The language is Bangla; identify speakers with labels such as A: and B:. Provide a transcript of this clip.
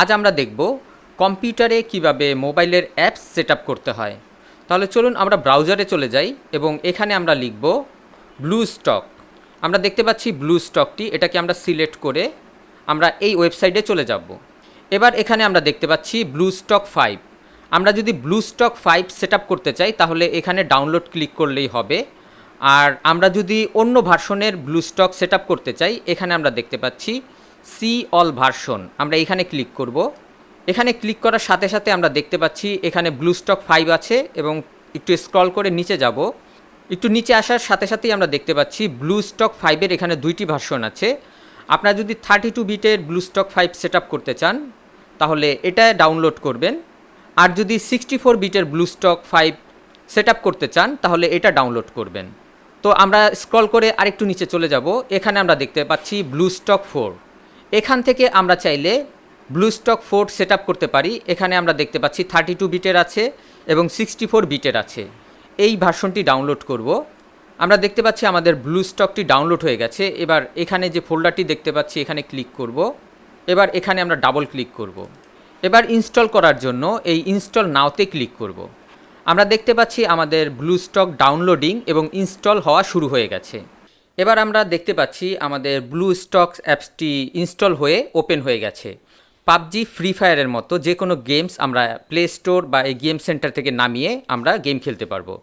A: আজ আমরা দেখব কম্পিউটারে কিভাবে মোবাইলের অ্যাপস সেটআপ করতে হয়। তাহলে চলুন আমরা ব্রাউজারে চলে যাই এবং এখানে আমরা লিখব ব্লুস্টক। আমরা দেখতে পাচ্ছি ব্লুস্টকটি, এটাকে আমরা সিলেক্ট করে আমরা এই ওয়েবসাইটে চলে যাব। এবার এখানে আমরা দেখতে পাচ্ছি ব্লুস্টক 5। আমরা যদি ব্লুস্টক 5 সেটআপ করতে চাই তাহলে এখানে ডাউনলোড ক্লিক করলেই হবে। আর আমরা যদি অন্য ভার্সনের ব্লুস্টক সেটআপ করতে চাই এখানে আমরা দেখতে পাচ্ছি সি অল ভার্সন, আমরা এখানে ক্লিক করব। এখানে ক্লিক করার সাথে সাথে আমরা দেখতে পাচ্ছি এখানে ব্লুস্টক 5 আছে এবং একটু স্ক্রল করে নিচে যাব। একটু নিচে আসার সাথে সাথেই আমরা দেখতে পাচ্ছি ব্লুস্টক 5-এর এখানে 2টি ভার্সন আছে। আপনারা যদি 32 বিটের ব্লুস্টক 5 সেটআপ করতে চান তাহলে এটা ডাউনলোড করবেন, আর যদি 64 বিটের ব্লুস্টক 5 সেটআপ করতে চান তাহলে এটা ডাউনলোড করবেন। তো আমরা স্ক্রল করে আরেকটু নিচে চলে যাব। এখানে আমরা দেখতে পাচ্ছি ব্লুস্টক 4। এখান থেকে আমরা চাইলে ব্লুস্টক 4 সেটআপ করতে পারি। এখানে আমরা দেখতে পাচ্ছি 32 বিটের আছে এবং 64 বিটের আছে। এই ভার্সনটি ডাউনলোড করব। আমরা দেখতে পাচ্ছি আমাদের ব্লুস্টকটি ডাউনলোড হয়ে গেছে। এবার এখানে যে ফোল্ডারটি দেখতে পাচ্ছি এখানে ক্লিক করব। এবার এখানে আমরা ডাবল ক্লিক করব। এবার ইনস্টল করার জন্য এই ইনস্টল নাওতে ক্লিক করব। আমরা দেখতে পাচ্ছি আমাদের ব্লুস্টক ডাউনলোডিং এবং ইনস্টল হওয়া শুরু হয়ে গেছে। এবার আমরা দেখতে পাচ্ছি আমাদের ব্লুস্টক অ্যাপসটি ইনস্টল হয়ে ওপেন হয়ে গেছে। পাবজি, ফ্রি ফায়ারের মতো যে কোনো গেমস আমরা প্লে স্টোর বা এই গেম সেন্টার থেকে নামিয়ে আমরা গেম খেলতে পারবো।